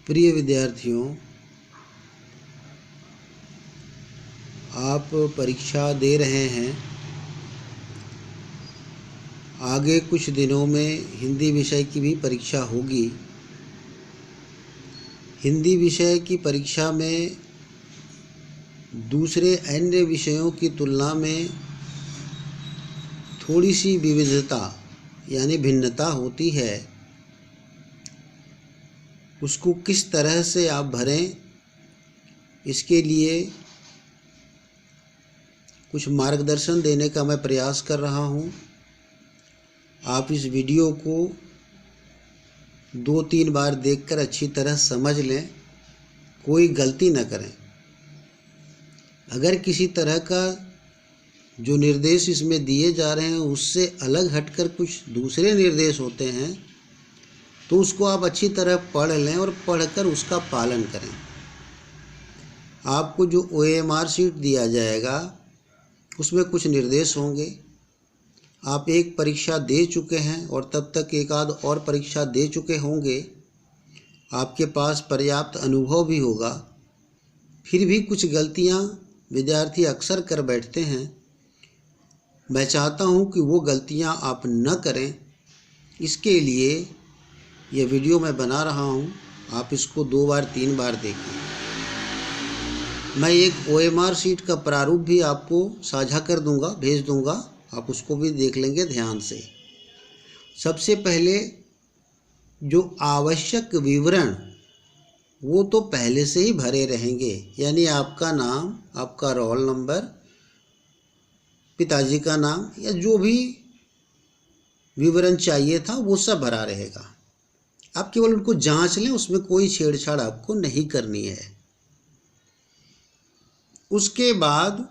प्रिय विद्यार्थियों, आप परीक्षा दे रहे हैं। आगे कुछ दिनों में हिंदी विषय की भी परीक्षा होगी। हिंदी विषय की परीक्षा में दूसरे अन्य विषयों की तुलना में थोड़ी सी विविधता यानी भिन्नता होती है। उसको किस तरह से आप भरें, इसके लिए कुछ मार्गदर्शन देने का मैं प्रयास कर रहा हूँ। आप इस वीडियो को 2-3 बार देखकर अच्छी तरह समझ लें, कोई गलती न करें। अगर किसी तरह का जो निर्देश इसमें दिए जा रहे हैं उससे अलग हटकर कुछ दूसरे निर्देश होते हैं तो उसको आप अच्छी तरह पढ़ लें और पढ़कर उसका पालन करें। आपको जो OMR शीट दिया जाएगा उसमें कुछ निर्देश होंगे। आप एक परीक्षा दे चुके हैं और तब तक एक आध और परीक्षा दे चुके होंगे। आपके पास पर्याप्त अनुभव भी होगा। फिर भी कुछ गलतियां विद्यार्थी अक्सर कर बैठते हैं। मैं चाहता हूं कि वो गलतियां आप न करें। इसके लिए ये वीडियो मैं बना रहा हूं। आप इसको 2 बार 3 बार देखें। मैं एक OMR शीट का प्रारूप भी आपको साझा कर दूंगा, भेज दूंगा। आप उसको भी देख लेंगे ध्यान से। सबसे पहले जो आवश्यक विवरण वो तो पहले से ही भरे रहेंगे, यानी आपका नाम, आपका रोल नंबर, पिताजी का नाम या जो भी विवरण चाहिए था वो सब भरा रहेगा। आप केवल उनको जांच लें, उसमें कोई छेड़छाड़ आपको नहीं करनी है। उसके बाद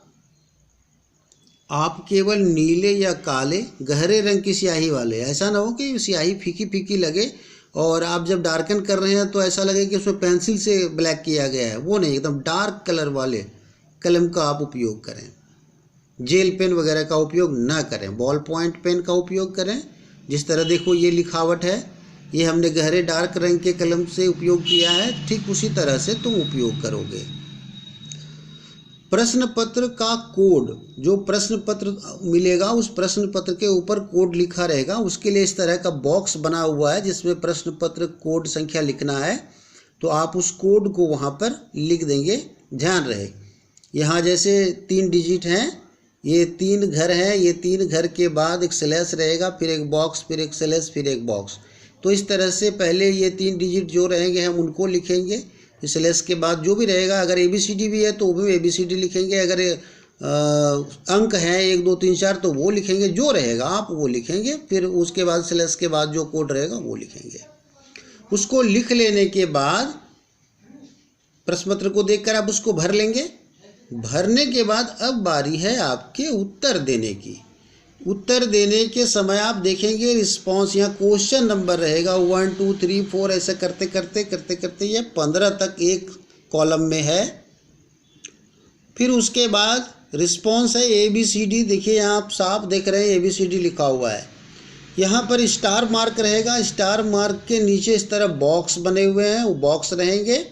आप केवल नीले या काले गहरे रंग की स्याही वाले, ऐसा ना हो कि स्याही फीकी फीकी लगे और आप जब डार्कन कर रहे हैं तो ऐसा लगे कि उसमें पेंसिल से ब्लैक किया गया है। वो नहीं, एकदम डार्क कलर वाले कलम का आप उपयोग करें। जेल पेन वगैरह का उपयोग ना करें, बॉल पॉइंट पेन का उपयोग करें। जिस तरह देखो ये लिखावट है, ये हमने गहरे डार्क रंग के कलम से उपयोग किया है, ठीक उसी तरह से तुम उपयोग करोगे। प्रश्न पत्र का कोड, जो प्रश्न पत्र मिलेगा उस प्रश्न पत्र के ऊपर कोड लिखा रहेगा। उसके लिए इस तरह का बॉक्स बना हुआ है जिसमें प्रश्न पत्र कोड संख्या लिखना है, तो आप उस कोड को वहाँ पर लिख देंगे। ध्यान रहे, यहाँ जैसे 3 डिजिट हैं, ये 3 घर हैं, ये 3 घर के बाद एक स्लैश रहेगा, फिर एक बॉक्स, फिर एक स्लैश, फिर एक बॉक्स। तो इस तरह से पहले ये 3 डिजिट जो रहेंगे हम उनको लिखेंगे। स्लैश के बाद जो भी रहेगा, अगर ABCD भी है तो वो भी ABCD लिखेंगे। अगर अंक हैं 1 2 3 4 तो वो लिखेंगे। जो रहेगा आप वो लिखेंगे। फिर उसके बाद स्लैश के बाद जो कोड रहेगा वो लिखेंगे। उसको लिख लेने के बाद प्रश्न पत्र को देखकर आप उसको भर लेंगे। भरने के बाद अब बारी है आपके उत्तर देने की। उत्तर देने के समय आप देखेंगे रिस्पॉन्स, यहाँ क्वेश्चन नंबर रहेगा 1 2 3 4, ऐसे करते करते ये 15 तक एक कॉलम में है। फिर उसके बाद रिस्पॉन्स है ABCD। देखिए यहाँ आप साफ देख रहे हैं ABCD लिखा हुआ है। यहाँ पर स्टार मार्क रहेगा। स्टार मार्क के नीचे इस तरह बॉक्स बने हुए हैं, वो बॉक्स रहेंगे।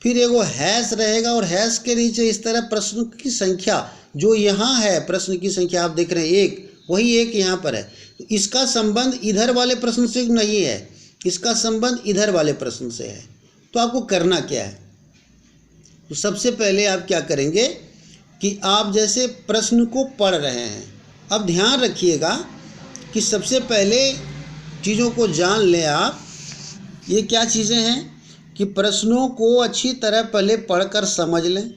फिर एगो हैश रहेगा और हैश के नीचे इस तरह प्रश्न की संख्या, जो यहाँ है प्रश्न की संख्या आप देख रहे हैं 1, वही 1 यहाँ पर है। तो इसका संबंध इधर वाले प्रश्न से नहीं है, इसका संबंध इधर वाले प्रश्न से है। तो आपको करना क्या है, तो सबसे पहले आप क्या करेंगे कि आप जैसे प्रश्न को पढ़ रहे हैं, अब ध्यान रखिएगा कि सबसे पहले चीज़ों को जान लें आप। ये क्या चीज़ें हैं कि प्रश्नों को अच्छी तरह पहले पढ़कर समझ लें,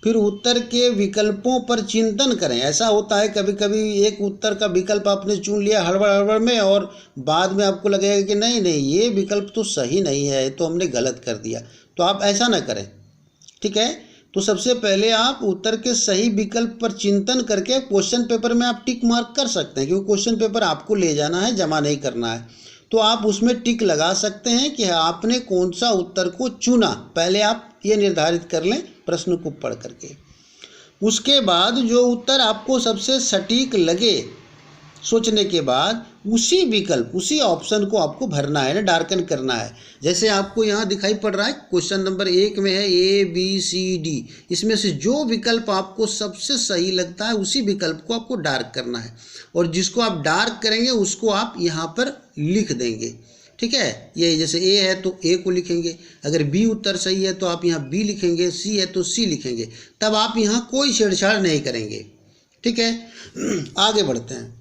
फिर उत्तर के विकल्पों पर चिंतन करें। ऐसा होता है कभी कभी एक उत्तर का विकल्प आपने चुन लिया हड़बड़ में और बाद में आपको लगेगा कि नहीं ये विकल्प तो सही नहीं है, तो हमने गलत कर दिया। तो आप ऐसा ना करें, ठीक है। तो सबसे पहले आप उत्तर के सही विकल्प पर चिंतन करके क्वेश्चन पेपर में आप टिक मार्क कर सकते हैं, क्योंकि क्वेश्चन पेपर आपको ले जाना है, जमा नहीं करना है। तो आप उसमें टिक लगा सकते हैं कि आपने कौन सा उत्तर को चुना। पहले आप ये निर्धारित कर लें प्रश्न को पढ़ करके। उसके बाद जो उत्तर आपको सबसे सटीक लगे सोचने के बाद उसी विकल्प, उसी ऑप्शन को आपको भरना है ना, डार्कन करना है। जैसे आपको यहाँ दिखाई पड़ रहा है क्वेश्चन नंबर 1 में है ABCD, इसमें से जो विकल्प आपको सबसे सही लगता है उसी विकल्प को आपको डार्क करना है, और जिसको आप डार्क करेंगे उसको आप यहाँ पर लिख देंगे। ठीक है, ये जैसे A है तो A को लिखेंगे, अगर B उत्तर सही है तो आप यहाँ B लिखेंगे, C है तो C लिखेंगे, तब आप यहाँ कोई छेड़छाड़ नहीं करेंगे। ठीक है, आगे बढ़ते हैं।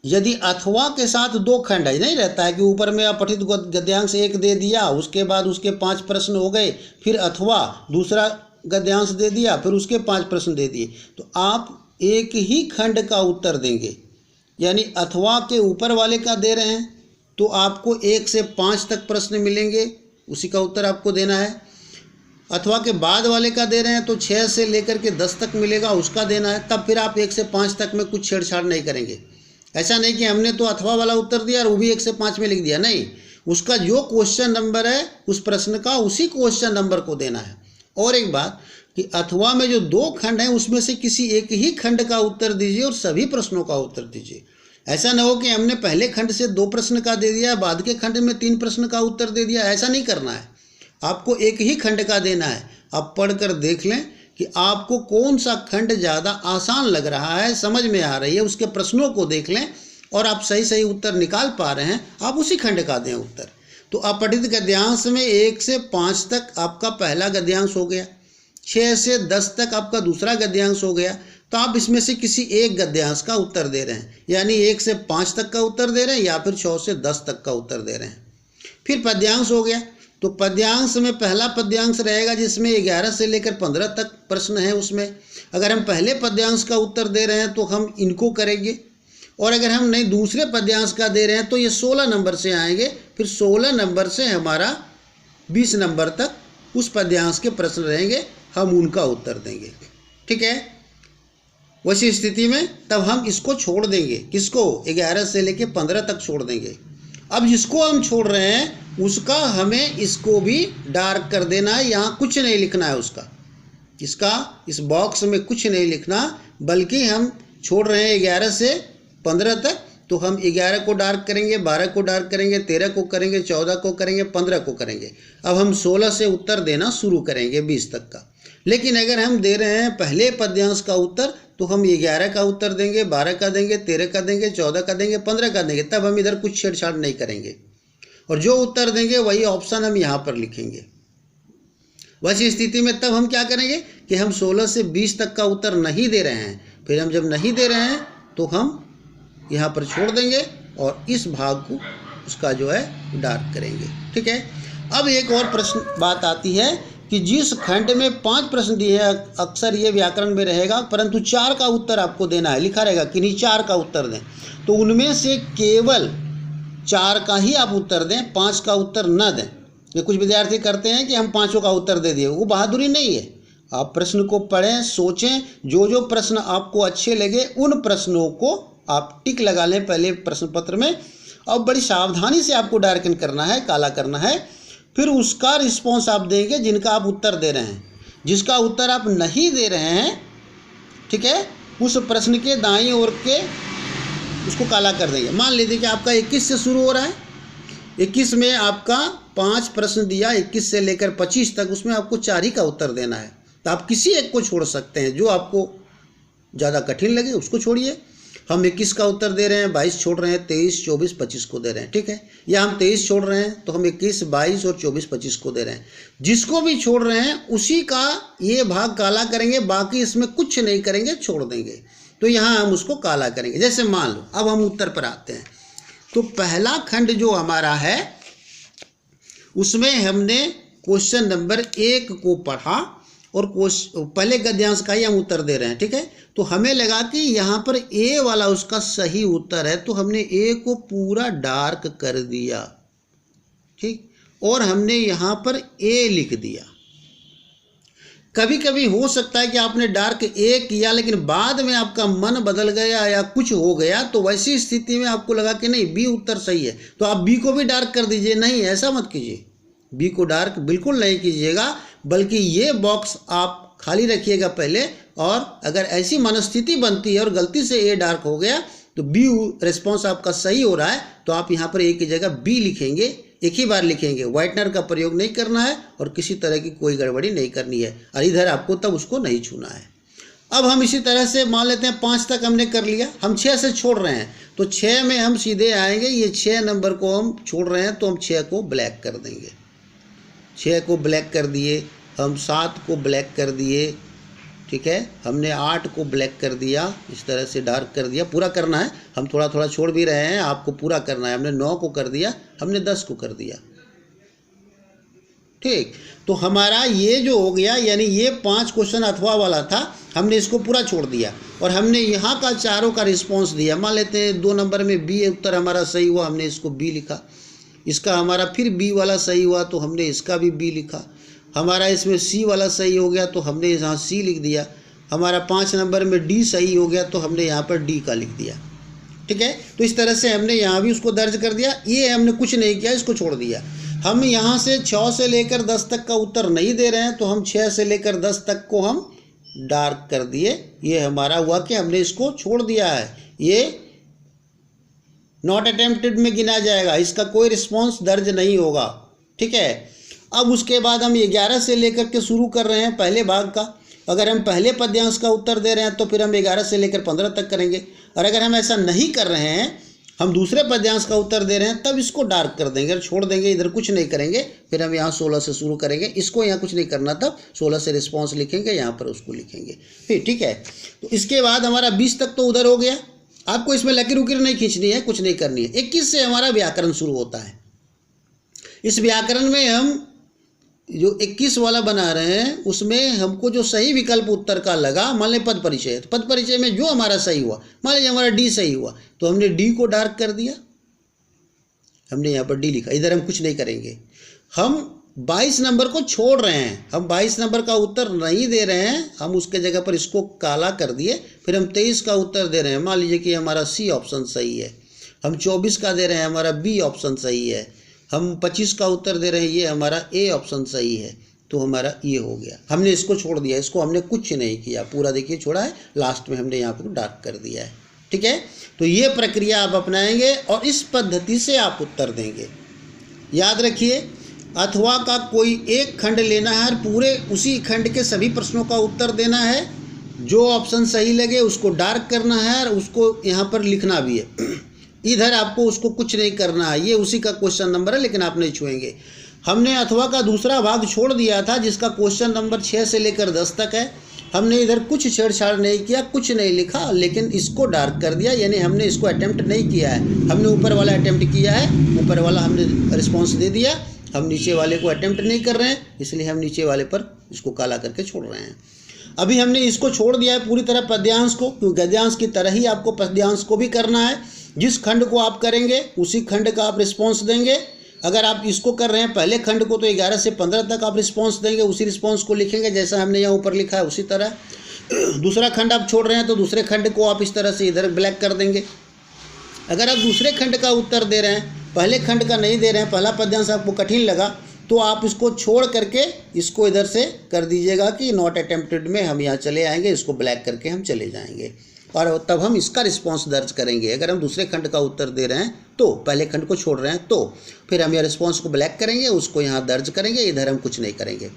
यदि अथवा के साथ 2 खंड है, नहीं रहता है कि ऊपर में अपठित गद्यांश 1 दे दिया, उसके बाद उसके 5 प्रश्न हो गए, फिर अथवा दूसरा गद्यांश दे दिया, फिर उसके 5 प्रश्न दे दिए, तो आप एक ही खंड का उत्तर देंगे। यानी अथवा के ऊपर वाले का दे रहे हैं तो आपको 1 से 5 तक प्रश्न मिलेंगे, उसी का उत्तर आपको देना है। अथवा के बाद वाले का दे रहे हैं तो 6 से लेकर के 10 तक मिलेगा, उसका देना है। तब फिर आप 1 से 5 तक में कुछ छेड़छाड़ नहीं करेंगे। ऐसा नहीं कि हमने तो अथवा वाला उत्तर दिया और वो भी 1 से 5 में लिख दिया, नहीं, उसका जो क्वेश्चन नंबर है उस प्रश्न का उसी क्वेश्चन नंबर को देना है। और एक बात कि अथवा में जो 2 खंड हैं उसमें से किसी एक ही खंड का उत्तर दीजिए और सभी प्रश्नों का उत्तर दीजिए। ऐसा ना हो कि हमने पहले खंड से 2 प्रश्न का दे दिया, बाद के खंड में 3 प्रश्न का उत्तर दे दिया, ऐसा नहीं करना है। आपको एक ही खंड का देना है। आप पढ़कर देख लें कि आपको कौन सा खंड ज़्यादा आसान लग रहा है, समझ में आ रही है, उसके प्रश्नों को देख लें और आप सही सही उत्तर निकाल पा रहे हैं, आप उसी खंड का दें उत्तर। तो अपठित गद्यांश में 1 से 5 तक आपका पहला गद्यांश हो गया, 6 से 10 तक आपका दूसरा गद्यांश हो गया, तो आप इसमें से किसी एक गद्यांश का उत्तर दे रहे हैं, यानी 1 से 5 तक का उत्तर दे रहे हैं या फिर 6 से 10 तक का उत्तर दे रहे हैं। फिर पद्यांश हो गया, तो पद्यांश में पहला पद्यांश रहेगा जिसमें 11 से लेकर 15 तक प्रश्न है। उसमें अगर हम पहले पद्यांश का उत्तर दे रहे हैं तो हम इनको करेंगे, और अगर हम नहीं दूसरे पद्यांश का दे रहे हैं तो ये 16 नंबर से आएंगे, फिर 16 नंबर से हमारा 20 नंबर तक उस पद्यांश के प्रश्न रहेंगे, हम उनका उत्तर देंगे। ठीक है, वैसी स्थिति में तब हम इसको छोड़ देंगे, किसको, 11 से लेकर 15 तक छोड़ देंगे। अब जिसको हम छोड़ रहे हैं उसका हमें इसको भी डार्क कर देना है, यहाँ कुछ नहीं लिखना है उसका, इसका इस बॉक्स में कुछ नहीं लिखना, बल्कि हम छोड़ रहे हैं 11 से 15 तक, तो हम 11 को डार्क करेंगे, 12 को डार्क करेंगे, 13 को करेंगे, 14 को करेंगे, 15 को करेंगे। अब हम 16 से उत्तर देना शुरू करेंगे 20 तक का। लेकिन अगर हम दे रहे हैं पहले पद्यांश का उत्तर तो हम 11 का उत्तर देंगे, 12 का देंगे, 13 का देंगे, 14 का देंगे, 15 का देंगे, तब हम इधर कुछ छेड़छाड़ नहीं करेंगे, और जो उत्तर देंगे वही ऑप्शन हम यहाँ पर लिखेंगे। वैसी स्थिति में तब हम क्या करेंगे कि हम 16 से 20 तक का उत्तर नहीं दे रहे हैं, फिर हम जब नहीं दे रहे हैं तो हम यहाँ पर छोड़ देंगे और इस भाग को उसका जो है डार्क करेंगे। ठीक है, अब एक और प्रश्न बात आती है कि जिस खंड में 5 प्रश्न दिए हैं, अक्सर ये व्याकरण में रहेगा, परंतु 4 का उत्तर आपको देना है, लिखा रहेगा कि नहीं 4 का उत्तर दें, तो उनमें से केवल 4 का ही आप उत्तर दें, 5 का उत्तर न दें। ये कुछ विद्यार्थी करते हैं कि हम 5 का उत्तर दे दिए, वो बहादुरी नहीं है। आप प्रश्न को पढ़ें, सोचें, जो जो प्रश्न आपको अच्छे लगे उन प्रश्नों को आप टिक लगा लें पहले प्रश्न पत्र में, और बड़ी सावधानी से आपको डार्कन करना है, काला करना है। फिर उसका रिस्पॉन्स आप देंगे जिनका आप उत्तर दे रहे हैं। जिसका उत्तर आप नहीं दे रहे हैं, ठीक है, उस प्रश्न के दाईं ओर के उसको काला कर देंगे। मान लीजिए कि आपका 21 से शुरू हो रहा है, 21 में आपका 5 प्रश्न दिया, 21 से लेकर 25 तक, उसमें आपको 4 ही का उत्तर देना है। तो आप किसी एक को छोड़ सकते हैं, जो आपको ज़्यादा कठिन लगे उसको छोड़िए। हम 21 का उत्तर दे रहे हैं, 22 छोड़ रहे हैं, 23, 24, 25 को दे रहे हैं। ठीक है, या हम 23 छोड़ रहे हैं तो हम 21, 22 और 24, 25 को दे रहे हैं। जिसको भी छोड़ रहे हैं उसी का ये भाग काला करेंगे, बाकी इसमें कुछ नहीं करेंगे, छोड़ देंगे। तो यहाँ हम उसको काला करेंगे। जैसे मान लो, अब हम उत्तर पर आते हैं, तो पहला खंड जो हमारा है उसमें हमने क्वेश्चन नंबर 1 को पढ़ा और पहले गद्यांश का ही हम उत्तर दे रहे हैं। ठीक है, तो हमें लगा कि यहाँ पर ए वाला उसका सही उत्तर है, तो हमने ए को पूरा डार्क कर दिया। ठीक, और हमने यहाँ पर ए लिख दिया। कभी कभी हो सकता है कि आपने डार्क ए किया लेकिन बाद में आपका मन बदल गया या कुछ हो गया, तो वैसी स्थिति में आपको लगा कि नहीं बी उत्तर सही है, तो आप बी को भी डार्क कर दीजिए। नहीं, ऐसा मत कीजिए, बी को डार्क बिल्कुल नहीं कीजिएगा, बल्कि ये बॉक्स आप खाली रखिएगा पहले। और अगर ऐसी मनस्थिति बनती है और गलती से ए डार्क हो गया तो बी रिस्पॉन्स आपका सही हो रहा है तो आप यहाँ पर ए की जगह बी लिखेंगे, एक ही बार लिखेंगे, व्हाइटनर का प्रयोग नहीं करना है और किसी तरह की कोई गड़बड़ी नहीं करनी है, और इधर आपको तब उसको नहीं छूना है। अब हम इसी तरह से मान लेते हैं 5 तक हमने कर लिया, हम 6 से छोड़ रहे हैं तो 6 में हम सीधे आएंगे, ये 6 नंबर को हम छोड़ रहे हैं तो हम 6 को ब्लैक कर देंगे, 6 को ब्लैक कर दिए, हम 7 को ब्लैक कर दिए, ठीक है, हमने 8 को ब्लैक कर दिया, इस तरह से डार्क कर दिया, पूरा करना है, हम थोड़ा थोड़ा छोड़ भी रहे हैं, आपको पूरा करना है। हमने 9 को कर दिया, हमने 10 को कर दिया, ठीक। तो हमारा ये जो हो गया, यानी ये 5 क्वेश्चन अथवा वाला था, हमने इसको पूरा छोड़ दिया और हमने यहाँ का चारों का रिस्पॉन्स दिया। मान लेते हैं 2 नंबर में बी उत्तर हमारा सही हुआ, हमने इसको बी लिखा, इसका हमारा फिर बी वाला सही हुआ तो हमने इसका भी बी लिखा, हमारा इसमें सी वाला सही हो गया तो हमने यहाँ सी लिख दिया, हमारा 5 नंबर में डी सही हो गया तो हमने यहाँ पर डी का लिख दिया, ठीक है। तो इस तरह से हमने यहाँ भी उसको दर्ज कर दिया, ये हमने कुछ नहीं किया, इसको छोड़ दिया। हम यहाँ से 6 से लेकर 10 तक का उत्तर नहीं दे रहे हैं तो हम 6 से लेकर 10 तक को हम डार्क कर दिए, ये हमारा हुआ कि हमने इसको छोड़ दिया है, ये नॉट अटेम्प्टेड में गिना जाएगा, इसका कोई रिस्पॉन्स दर्ज नहीं होगा, ठीक है। अब उसके बाद हम 11 से लेकर के शुरू कर रहे हैं पहले भाग का। अगर हम पहले पद्यांश का उत्तर दे रहे हैं तो फिर हम 11 से लेकर 15 तक करेंगे, और अगर हम ऐसा नहीं कर रहे हैं, हम दूसरे पद्यांश का उत्तर दे रहे हैं, तब इसको डार्क कर देंगे और छोड़ देंगे, इधर कुछ नहीं करेंगे। फिर हम यहाँ 16 से शुरू करेंगे, इसको यहाँ कुछ नहीं करना, तब 16 से रिस्पॉन्स लिखेंगे, यहाँ पर उसको लिखेंगे, फिर ठीक है। तो इसके बाद हमारा 20 तक तो उधर हो गया, आपको इसमें लकीर उकीर नहीं खींचनी है, कुछ नहीं करनी है। 21 से हमारा व्याकरण शुरू होता है। इस व्याकरण में हम जो 21 वाला बना रहे हैं उसमें हमको जो सही विकल्प उत्तर का लगा, मान लें पद परिचय है, तो पद परिचय में जो हमारा सही हुआ, मान लीजिए हमारा डी सही हुआ तो हमने डी को डार्क कर दिया, हमने यहाँ पर डी लिखा, इधर हम कुछ नहीं करेंगे। हम 22 नंबर को छोड़ रहे हैं, हम 22 नंबर का उत्तर नहीं दे रहे हैं, हम उसके जगह पर इसको काला कर दिए, फिर हम 23 का उत्तर दे रहे हैं, मान लीजिए कि हमारा सी ऑप्शन सही है, हम 24 का दे रहे हैं, हमारा बी ऑप्शन सही है, हम 25 का उत्तर दे रहे हैं, ये हमारा ए ऑप्शन सही है, तो हमारा ये हो गया, हमने इसको छोड़ दिया, इसको हमने कुछ नहीं किया, पूरा देखिए छोड़ा है, लास्ट में हमने यहाँ पर डार्क कर दिया है, ठीक है। तो ये प्रक्रिया आप अपनाएंगे और इस पद्धति से आप उत्तर देंगे। याद रखिए, अथवा का कोई एक खंड लेना है और पूरे उसी खंड के सभी प्रश्नों का उत्तर देना है, जो ऑप्शन सही लगे उसको डार्क करना है और उसको यहाँ पर लिखना भी है, इधर आपको उसको कुछ नहीं करना है, ये उसी का क्वेश्चन नंबर है लेकिन आप नहीं छुएंगे। हमने अथवा का दूसरा भाग छोड़ दिया था जिसका क्वेश्चन नंबर 6 से लेकर 10 तक है, हमने इधर कुछ छेड़छाड़ नहीं किया, कुछ नहीं लिखा, लेकिन इसको डार्क कर दिया, यानी हमने इसको अटेम्प्ट नहीं किया है, हमने ऊपर वाला अटेम्प्ट किया है, ऊपर वाला हमने रिस्पॉन्स दे दिया, हम नीचे वाले को अटेम्प्ट नहीं कर रहे हैं, इसलिए हम नीचे वाले पर इसको काला करके छोड़ रहे हैं। अभी हमने इसको छोड़ दिया है पूरी तरह पद्यांश को, क्योंकि गद्यांश की तरह ही आपको पद्यांश को भी करना है, जिस खंड को आप करेंगे उसी खंड का आप रिस्पॉन्स देंगे। अगर आप इसको कर रहे हैं पहले खंड को तो 11 से 15 तक आप रिस्पॉन्स देंगे, उसी रिस्पॉन्स को लिखेंगे जैसा हमने यहाँ ऊपर लिखा है उसी तरह। दूसरा खंड आप छोड़ रहे हैं तो दूसरे खंड को आप इस तरह से इधर ब्लैक कर देंगे। अगर आप दूसरे खंड का उत्तर दे रहे हैं, पहले खंड का नहीं दे रहे हैं, पहला पद्यांश आपको कठिन लगा तो आप इसको छोड़ करके इसको इधर से कर दीजिएगा कि नॉट अटेम्प्टेड में हम यहाँ चले आएंगे, इसको ब्लैक करके हम चले जाएंगे और तब हम इसका रिस्पॉन्स दर्ज करेंगे। अगर हम दूसरे खंड का उत्तर दे रहे हैं तो पहले खंड को छोड़ रहे हैं तो फिर हम यह रिस्पॉन्स को ब्लैक करेंगे, उसको यहाँ दर्ज करेंगे, इधर हम कुछ नहीं करेंगे।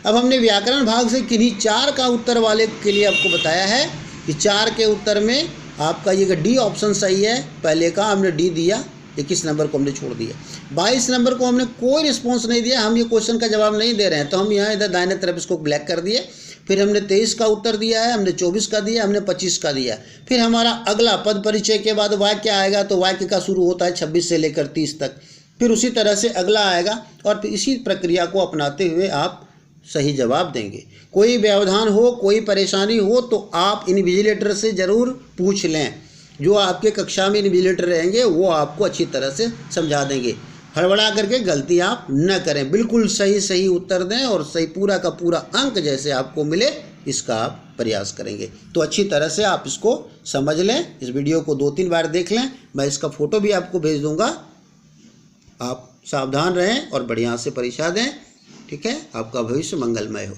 अब हमने व्याकरण भाग से किन्हीं 4 का उत्तर वाले के लिए आपको बताया है कि 4 के उत्तर में आपका ये डी ऑप्शन सही है, पहले का हमने डी दिया, 21 नंबर को हमने छोड़ दिया, 22 नंबर को हमने कोई रिस्पॉन्स नहीं दिया, हम ये क्वेश्चन का जवाब नहीं दे रहे हैं तो हम यहाँ इधर दाहिने तरफ इसको ब्लैक कर दिए। फिर हमने 23 का उत्तर दिया है, हमने 24 का दिया, हमने 25 का दिया। फिर हमारा अगला पद परिचय के बाद वाक्य आएगा तो वाक्य का शुरू होता है 26 से लेकर 30 तक, फिर उसी तरह से अगला आएगा और फिर इसी प्रक्रिया को अपनाते हुए आप सही जवाब देंगे। कोई व्यवधान हो, कोई परेशानी हो तो आप इन्विजिलेटर से ज़रूर पूछ लें, जो आपके कक्षा में इन्विजिलेटर रहेंगे वो आपको अच्छी तरह से समझा देंगे। हड़बड़ा करके गलती आप न करें, बिल्कुल सही उत्तर दें और सही पूरा का पूरा अंक जैसे आपको मिले इसका आप प्रयास करेंगे। तो अच्छी तरह से आप इसको समझ लें, इस वीडियो को 2-3 बार देख लें, मैं इसका फ़ोटो भी आपको भेज दूंगा। आप सावधान रहें और बढ़िया से परीक्षा दें, ठीक है। आपका भविष्य मंगलमय हो।